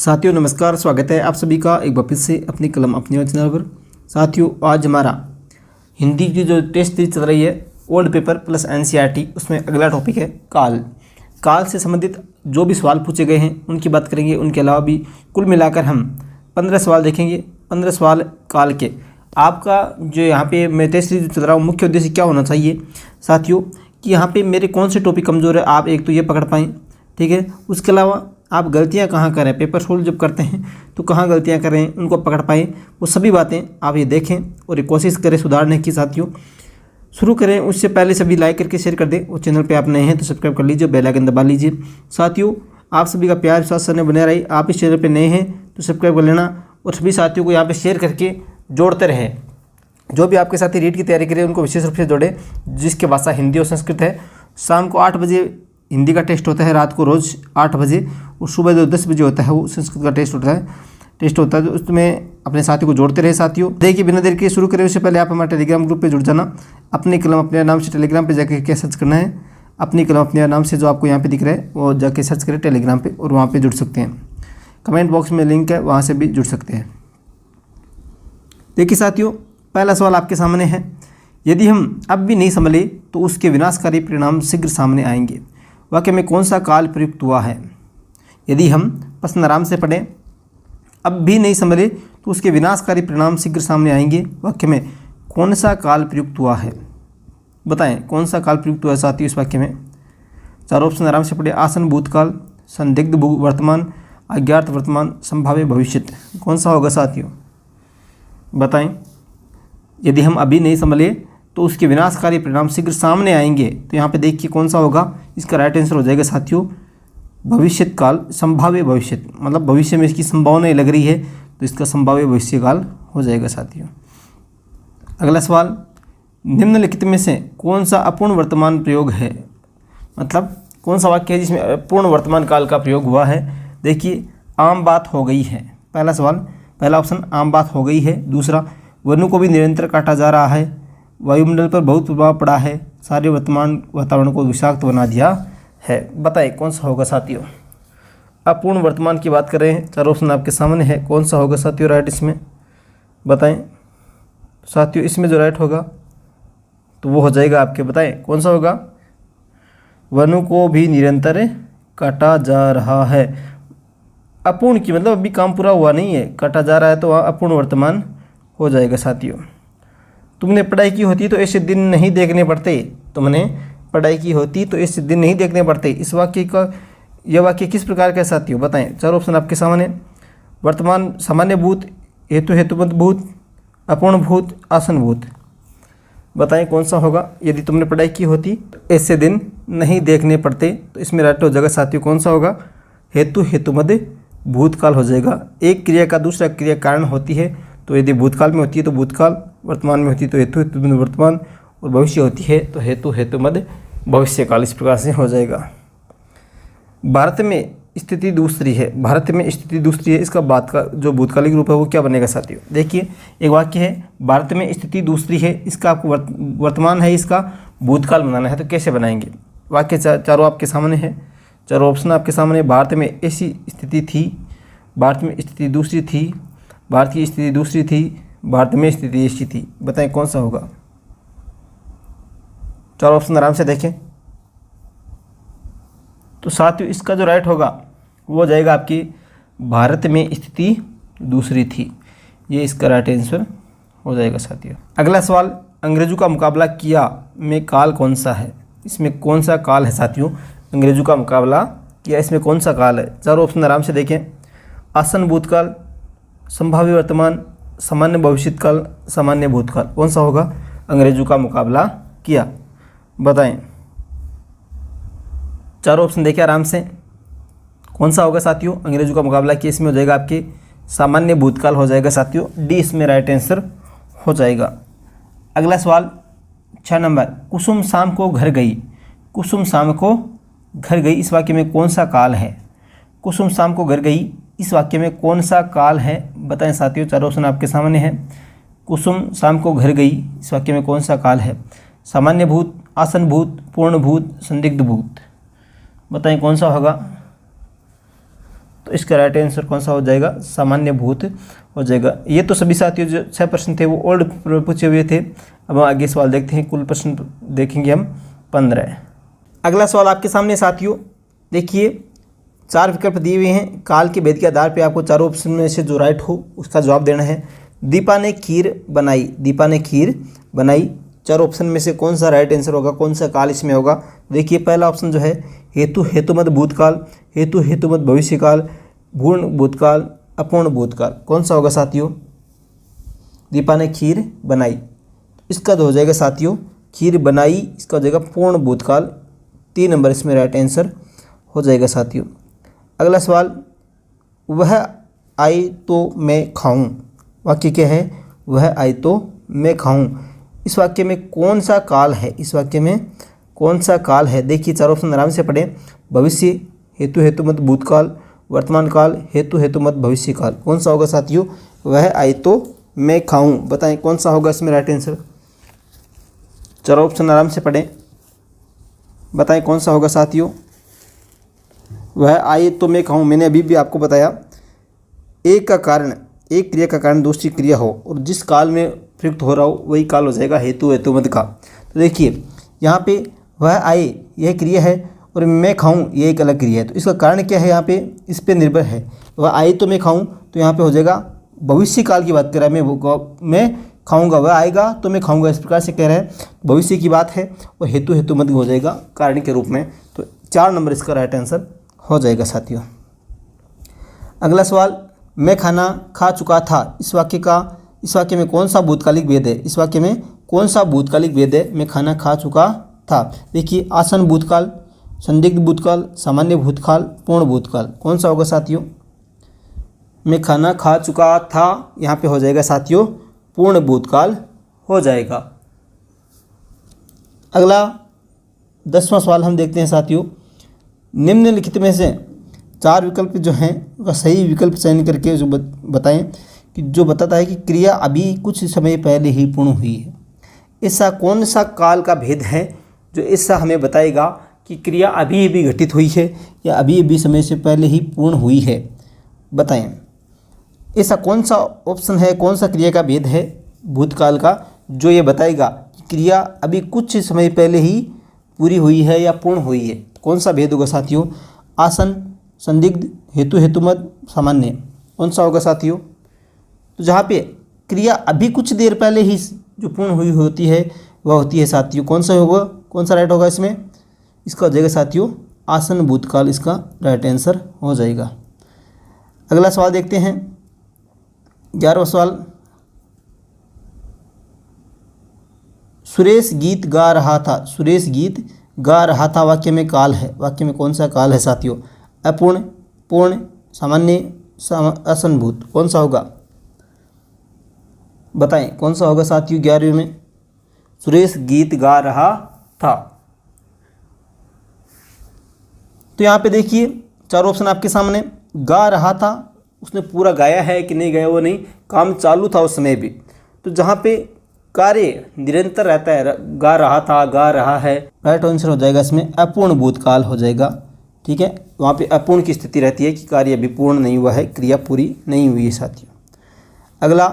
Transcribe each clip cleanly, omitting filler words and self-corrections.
साथियों नमस्कार, स्वागत है आप सभी का एक बार फिर से अपनी कलम अपनी और चैनल पर। साथियों आज हमारा हिंदी की जो टेस्ट सीरीज चल रही है ओल्ड पेपर प्लस एनसीईआरटी, उसमें अगला टॉपिक है काल से संबंधित जो भी सवाल पूछे गए हैं उनकी बात करेंगे। उनके अलावा भी कुल मिलाकर हम 15 सवाल देखेंगे। 15 सवाल काल के। आपका जो यहाँ पे मैं टेस्ट सीरीज चल रहा हूँ मुख्य उद्देश्य क्या होना चाहिए साथियों कि यहाँ पे मेरे कौन से टॉपिक कमज़ोर है, आप एक तो ये पकड़ पाएँ, ठीक है। उसके अलावा आप गलतियां कहाँ करें, पेपर सोल्व जब करते हैं तो कहाँ गलतियां करें उनको पकड़ पाएँ, वो सभी बातें आप ये देखें और ये कोशिश करें सुधारने की। साथियों शुरू करें उससे पहले सभी लाइक करके शेयर कर दें और चैनल पे आप नए हैं तो सब्सक्राइब कर लीजिए, बेल आइकन दबा लीजिए। साथियों आप सभी का प्यार विश्वास ने बने रही। आप इस चैनल पर नए हैं तो सब्सक्राइब कर लेना और सभी साथियों को यहाँ पर शेयर करके जोड़ते रहें। जो भी आपके साथी रीट की तैयारी करें उनको विशेष रूप से जोड़े, जिसकी भाषा हिंदी और संस्कृत है। शाम को 8 बजे हिंदी का टेस्ट होता है, रात को रोज़ 8 बजे, और सुबह जो 10 बजे होता है वो संस्कृत का टेस्ट होता है तो उसमें अपने साथियों को जोड़ते रहे। साथियों देखिए बिना देर के शुरू करें उससे पहले आप हमारे टेलीग्राम ग्रुप पे जुड़ जाना। अपनी कलम अपने नाम से टेलीग्राम पे जाकर क्या सर्च करना है, अपनी कलम अपने नाम से जो आपको यहाँ पे दिख रहा है वो जाके सर्च करें टेलीग्राम पे और वहाँ पर जुड़ सकते हैं। कमेंट बॉक्स में लिंक है, वहाँ से भी जुड़ सकते हैं। देखिए साथियों पहला सवाल आपके सामने है, यदि हम अब भी नहीं संभले तो उसके विनाशकारी परिणाम शीघ्र सामने आएंगे। वाक्य में कौन सा काल प्रयुक्त हुआ है? यदि हम प्रश्न आराम से पढ़ें, अब भी नहीं संभले तो उसके विनाशकारी परिणाम शीघ्र सामने आएंगे। वाक्य में कौन सा काल प्रयुक्त हुआ है? बताएं कौन सा काल प्रयुक्त हुआ है साथियों इस वाक्य में। चार ऑप्शन आराम से पढ़े। आसन भूतकाल, संदिग्ध वर्तमान, अज्ञात वर्तमान, संभाव्य भविष्य। कौन सा होगा साथियों बताएं। यदि हम अभी नहीं संभले तो उसके विनाशकारी परिणाम शीघ्र सामने आएंगे, तो यहाँ पे देखिए कौन सा होगा। इसका राइट आंसर हो जाएगा साथियों भविष्यत काल, संभाव्य भविष्य, मतलब भविष्य में इसकी संभावना लग रही है तो इसका संभाव्य भविष्य काल हो जाएगा साथियों। अगला सवाल, निम्नलिखित में से कौन सा अपूर्ण वर्तमान प्रयोग है? मतलब कौन सा वाक्य है जिसमें अपूर्ण वर्तमान काल का प्रयोग हुआ है? देखिए आम बात हो गई है, पहला सवाल, पहला ऑप्शन आम बात हो गई है। दूसरा, वनों को भी निरंतर काटा जा रहा है, वायुमंडल पर बहुत प्रभाव पड़ा है, सारे वर्तमान वातावरण को विषाक्त बना दिया है। बताएं कौन सा होगा साथियों। अपूर्ण वर्तमान की बात कर रहे हैं, चार ऑप्शन आपके सामने है, कौन सा होगा साथियों राइट इसमें बताएं। साथियों इसमें जो राइट होगा तो वो हो जाएगा आपके, बताएं कौन सा होगा। वनों को भी निरंतर काटा जा रहा है। अपूर्ण की मतलब अभी काम पूरा हुआ नहीं है, काटा जा रहा है तो वहाँ अपूर्ण वर्तमान हो जाएगा साथियों। तुमने पढ़ाई की होती तो ऐसे दिन नहीं देखने पड़ते, तुमने पढ़ाई की होती तो ऐसे दिन नहीं देखने पड़ते। इस वाक्य का यह वाक्य किस प्रकार का साथियों बताएं। चार ऑप्शन आपके सामने। वर्तमान सामान्य भूत, हेतुमत भूत, अपूर्ण भूत, आसन भूत। बताएं कौन सा होगा। यदि तुमने पढ़ाई की होती तो ऐसे दिन नहीं देखने पड़ते, तो इसमें राइट हो जाएगा साथियों कौन सा होगा। हेतुमद भूतकाल हो जाएगा। एक क्रिया का दूसरा क्रिया कारण होती है, तो यदि भूतकाल में होती है तो भूतकाल, वर्तमान में होती है तो हेतुमद वर्तमान, और भविष्य होती है तो हेतुमद भविष्यकाल। इस प्रकार से हो जाएगा। भारत में स्थिति दूसरी है, भारत में स्थिति दूसरी है, इसका बात का जो भूतकालिक रूप है वो क्या बनेगा साथियों। देखिए एक वाक्य है, भारत में स्थिति दूसरी है, इसका आपको वर्तमान है, इसका भूतकाल बनाना है, तो कैसे बनाएंगे। वाक्य चारों आपके सामने है, चारों ऑप्शन आपके सामने। भारत में ऐसी स्थिति थी, भारत में स्थिति दूसरी थी, भारत की स्थिति दूसरी थी, भारत में स्थिति ऐसी थी। बताएं कौन सा होगा। चार ऑप्शन आराम से देखें। तो साथियों इसका जो राइट होगा वो हो जाएगा आपकी भारत में स्थिति दूसरी थी, ये इसका राइट आंसर हो जाएगा साथियों। अगला सवाल, अंग्रेजों का मुकाबला किया में काल कौन सा है? इसमें कौन सा काल है साथियों। अंग्रेजों का मुकाबला किया, इसमें कौन सा काल है। चारों ऑप्शन आराम से देखें। आसन भूतकाल, संभाव्य वर्तमान, सामान्य भविष्यकाल, सामान्य भूतकाल। कौन सा होगा अंग्रेजों का मुकाबला किया। बताएं चारों ऑप्शन देखिए आराम से, कौन सा होगा साथियों अंग्रेजों का मुकाबला किया। इसमें हो जाएगा आपके सामान्य भूतकाल हो जाएगा साथियों, डी इसमें राइट आंसर हो जाएगा। अगला सवाल 6 नंबर, कुसुम शाम को घर गई, कुसुम शाम को घर गई, इस वाक्य में कौन सा काल है। कुसुम शाम को घर गई, इस वाक्य में कौन सा काल है। बताएं साथियों चारों ऑप्शन आपके सामने है। कुसुम शाम को घर गई, इस वाक्य में कौन सा काल है। सामान्य भूत, आसन भूत, पूर्ण भूत, संदिग्ध भूत। बताएं कौन सा होगा। तो इसका राइट आंसर कौन सा हो जाएगा, सामान्य भूत हो जाएगा। ये तो सभी साथियों जो 6 प्रश्न थे वो ओल्ड पूछे हुए थे। अब हम आगे सवाल देखते हैं, कुल प्रश्न देखेंगे हम 15। अगला सवाल आपके सामने साथियों, देखिए 4 विकल्प दिए हुए हैं। काल के भेद के आधार पर आपको चारों ऑप्शन में से जो राइट हो उसका जवाब देना है। दीपा ने खीर बनाई, दीपा ने खीर बनाई, चार ऑप्शन में से कौन सा राइट आंसर होगा, कौन सा काल इसमें होगा। देखिए पहला ऑप्शन जो है हेतु हेतुमत भूतकाल, हेतु हेतुमत भविष्यकाल, पूर्ण भूतकाल, अपूर्ण भूतकाल, कौन सा होगा साथियों। दीपा ने खीर बनाई, इसका तो हो जाएगा साथियों खीर बनाई, इसका हो जाएगा पूर्ण भूतकाल। 3 नंबर इसमें राइट आंसर हो जाएगा साथियों। अगला सवाल, वह आई तो मैं खाऊं, वाक्य क्या है, वह आई तो मैं खाऊं। इस वाक्य में कौन सा काल है, इस वाक्य में कौन सा काल है। देखिए चारों ऑप्शन आराम से पढ़ें। भविष्य, हेतु हेतुमत भूतकाल, वर्तमान काल, हेतु हेतुमत भविष्य काल, कौन सा होगा साथियों, वह आई तो मैं खाऊं। बताएं कौन सा होगा इसमें राइट आंसर। चारों ऑप्शन आराम से पढ़ें, बताएं कौन सा होगा साथियों, वह आई तो मैं खाऊं। मैंने अभी भी आपको बताया, एक का कारण, एक क्रिया का कारण दूसरी क्रिया हो और जिस काल में प्रयुक्त हो रहा हो वही काल हो जाएगा हेतु हेतुमत का। तो देखिए यहाँ पे वह आए यह क्रिया है और मैं खाऊं ये एक अलग क्रिया है। तो इसका कारण क्या है, यहाँ पे इस पे निर्भर है। वह आए तो मैं खाऊं, तो यहाँ पे हो जाएगा भविष्य काल की बात कर रहा है, मैं खाऊंगा, वह आएगा तो मैं खाऊंगा, इस प्रकार से कह रहा है, भविष्य की बात है और हेतु हेतुमत हो जाएगा कारण के रूप में। तो 4 नंबर इसका राइट आंसर हो जाएगा साथियों। अगला सवाल, मैं खाना खा चुका था, इस वाक्य में कौन सा भूतकालिक भेद है, इस वाक्य में कौन सा भूतकालिक भेद है। मैं खाना खा चुका था, देखिए आसन भूतकाल, संदिग्ध भूतकाल, सामान्य भूतकाल, पूर्ण भूतकाल, कौन सा होगा साथियों। मैं खाना खा चुका था, यहाँ पे हो जाएगा साथियों पूर्ण भूतकाल हो जाएगा। अगला 10वां सवाल हम देखते हैं साथियों। निम्नलिखित में से 4 विकल्प जो हैं वह सही विकल्प चयन करके जो बताएं कि जो बताता है कि क्रिया अभी कुछ समय पहले ही पूर्ण हुई है। ऐसा कौन सा काल का भेद है जो ऐसा हमें बताएगा कि क्रिया अभी अभी घटित हुई है या अभी अभी समय से पहले ही पूर्ण हुई है। बताएं ऐसा कौन सा ऑप्शन है, कौन सा क्रिया का भेद है भूतकाल का जो ये बताएगा कि क्रिया अभी कुछ समय पहले ही पूरी हुई है या पूर्ण हुई है। कौन सा भेद होगा साथियों, आसन, संदिग्ध, हेतु हेतुमत, सामान्य, कौन सा होगा साथियों। तो जहाँ पे क्रिया अभी कुछ देर पहले ही जो पूर्ण हुई होती है वह होती है साथियों, कौन सा होगा, कौन सा राइट होगा इसमें, इसका हो जाएगा साथियों आसन भूतकाल, इसका राइट आंसर हो जाएगा। अगला सवाल देखते हैं 11वां सवाल। सुरेश गीत गा रहा था, सुरेश गीत गा रहा था, वाक्य में काल है, वाक्य में कौन सा काल है साथियों, अपूर्ण, पूर्ण, सामान्य, असंभूत, कौन सा होगा। बताएं कौन सा होगा साथियों 11वें में। सुरेश गीत गा रहा था, तो यहाँ पे देखिए 4 ऑप्शन आपके सामने। गा रहा था, उसने पूरा गाया है कि नहीं गाया वो नहीं, काम चालू था उस समय भी। तो जहाँ पे कार्य निरंतर रहता है, गा रहा था, गा रहा है, राइट आंसर हो जाएगा इसमें अपूर्ण भूतकाल हो जाएगा। ठीक है, वहाँ पे अपूर्ण की स्थिति रहती है कि कार्य अभी पूर्ण नहीं हुआ है, क्रिया पूरी नहीं हुई है साथियों। अगला,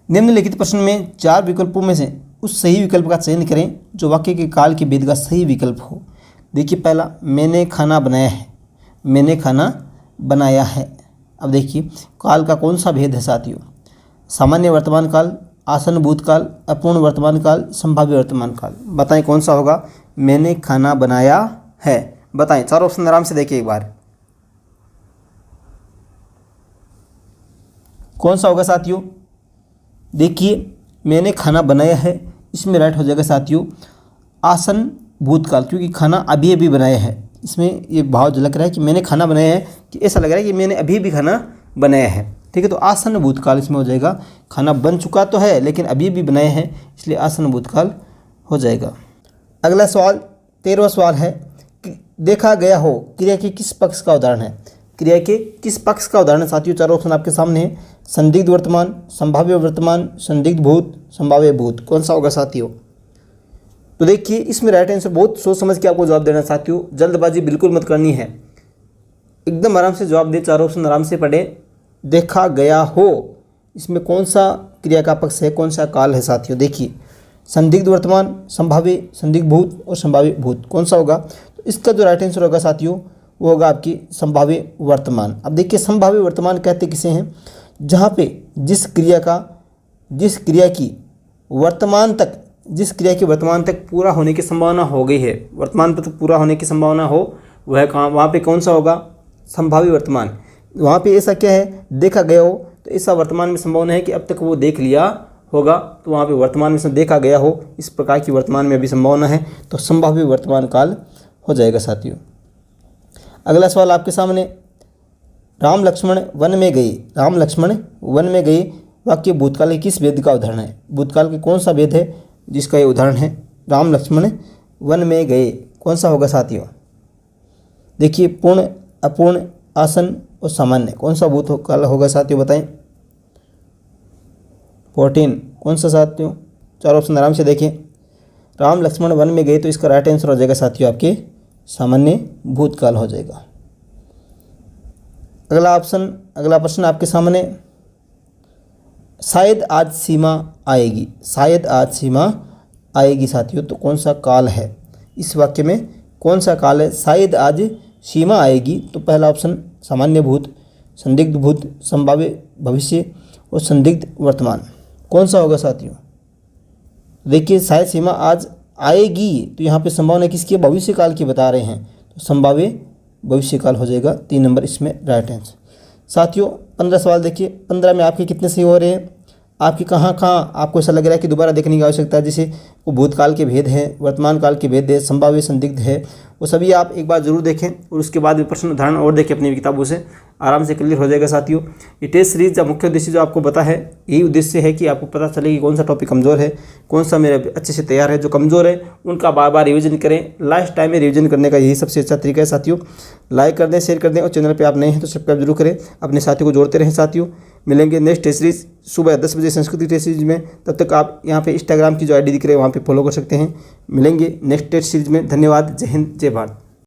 निम्नलिखित प्रश्न में 4 विकल्पों में से उस सही विकल्प का चयन करें जो वाक्य के काल के भेद का सही विकल्प हो। देखिए पहला, मैंने खाना बनाया है, मैंने खाना बनाया है। अब देखिए काल का कौन सा भेद है साथियों, सामान्य वर्तमान काल, आसन भूतकाल, अपूर्ण वर्तमान काल, संभाव्य वर्तमान काल। बताएं कौन सा होगा, मैंने खाना बनाया है। बताएं, 4 ऑप्शन आराम से देखिए एक बार, कौन सा होगा साथियों। देखिए मैंने खाना बनाया है, इसमें राइट हो जाएगा साथियों आसन भूतकाल, क्योंकि खाना अभी अभी बनाया है। इसमें ये भाव झलक रहा है कि मैंने खाना बनाया है, कि ऐसा लग रहा है कि मैंने अभी भी खाना बनाया है। ठीक है, तो आसन भूतकाल इसमें हो जाएगा, खाना बन चुका तो है लेकिन अभी भी बनाया है, इसलिए आसन भूतकाल हो जाएगा। अगला सवाल 13वां सवाल है कि देखा गया हो क्रिया के किस पक्ष का उदाहरण है। क्रिया के किस पक्ष का उदाहरण साथियों, 4 ऑप्शन आपके सामने है, संदिग्ध वर्तमान, संभाव्य वर्तमान, संदिग्ध भूत, संभाव्य भूत, कौन सा होगा साथियों। तो देखिए इसमें राइट आंसर बहुत सोच समझ के आपको जवाब देना साथियों, जल्दबाजी बिल्कुल मत करनी है, एकदम आराम से जवाब दे, चारों ऑप्शन आराम से पढ़े। देखा गया हो, इसमें कौन सा क्रिया का पक्ष है, कौन सा काल है साथियों? देखिए, संदिग्ध वर्तमान, संभाव्य संदिग्ध भूत और संभाव्य भूत, कौन सा होगा? तो इसका जो राइट आंसर होगा साथियों वो होगा आपकी संभाव्य वर्तमान। अब देखिए, संभाव्य वर्तमान कहते किसे हैं? जहाँ पे जिस क्रिया की वर्तमान तक पूरा होने की संभावना हो गई है, वर्तमान तक पूरा होने की संभावना हो, वह कहाँ, वहाँ पे कौन सा होगा? संभाव्य वर्तमान। वहाँ पे ऐसा क्या है? देखा गया हो, तो ऐसा वर्तमान में संभावना है कि अब तक वो देख लिया होगा, तो वहाँ पे वर्तमान में से देखा गया हो, इस प्रकार की वर्तमान में अभी संभावना है, तो संभाव्य वर्तमान काल हो जाएगा साथियों। अगला सवाल आपके सामने, राम लक्ष्मण वन में गए वाक्य भूतकाल के किस वेद का उदाहरण है? भूतकाल के कौन सा वेद है जिसका ये उदाहरण है? राम लक्ष्मण वन में गए, कौन सा होगा साथियों? देखिए, पूर्ण, अपूर्ण, आसन और सामान्य, कौन सा भूतकाल होगा साथियों? बताएं। 14, कौन सा साथियों? चार ऑप्शन आराम से देखें। राम लक्ष्मण वन में गए, तो इसका राइट आंसर हो जाएगा साथियों आपके सामान्य भूतकाल हो जाएगा। अगला प्रश्न आपके सामने, शायद आज सीमा आएगी साथियों, तो कौन सा काल है? इस वाक्य में कौन सा काल है? शायद आज सीमा आएगी, तो पहला ऑप्शन सामान्य भूत, संदिग्ध भूत, संभाव्य भविष्य और संदिग्ध वर्तमान, कौन सा होगा साथियों? देखिए, शायद सीमा आज आएगी, तो यहाँ पे संभावना किसकी है? भविष्य काल की बता रहे हैं, तो संभाव्य भविष्य काल हो जाएगा 3 नंबर इसमें राइट आंसर। साथियों 15 सवाल देखिए, 15 में आपके कितने सही हो रहे हैं? आपकी कहाँ आपको ऐसा लग रहा है कि दोबारा देखने की आवश्यकता है? जैसे वो भूतकाल के भेद हैं, वर्तमान काल के भेद है, संभाव्य संदिग्ध है, वो सभी आप एक बार जरूर देखें और उसके बाद प्रश्न उदाहरण और देखें अपनी किताबों से, आराम से क्लियर हो जाएगा साथियों। ये टेस्ट सीरीज का मुख्य उद्देश्य जो आपको पता है, यही उद्देश्य है कि आपको पता चले कि कौन सा टॉपिक कमज़ोर है, कौन सा मेरे अच्छे से तैयार है। जो कमज़ोर है उनका बार बार रिवीजन करें, लास्ट टाइम में रिवीजन करने का यही सबसे अच्छा तरीका है साथियों। लाइक कर दें, शेयर कर दें और चैनल पर आप नए हैं तो सब्सक्राइब जरूर करें, अपने साथियों को जोड़ते रहें साथियों। मिलेंगे नेक्स्ट टेस्ट सीरीज सुबह 10 बजे संस्कृत टेस्ट सीरीज में। तब तक आप यहाँ पे इंस्टाग्राम की जो आईडी दिख रही है वहाँ पे फॉलो कर सकते हैं। मिलेंगे नेक्स्ट टेस्ट सीरीज में। धन्यवाद। जय हिंद, जय भारत।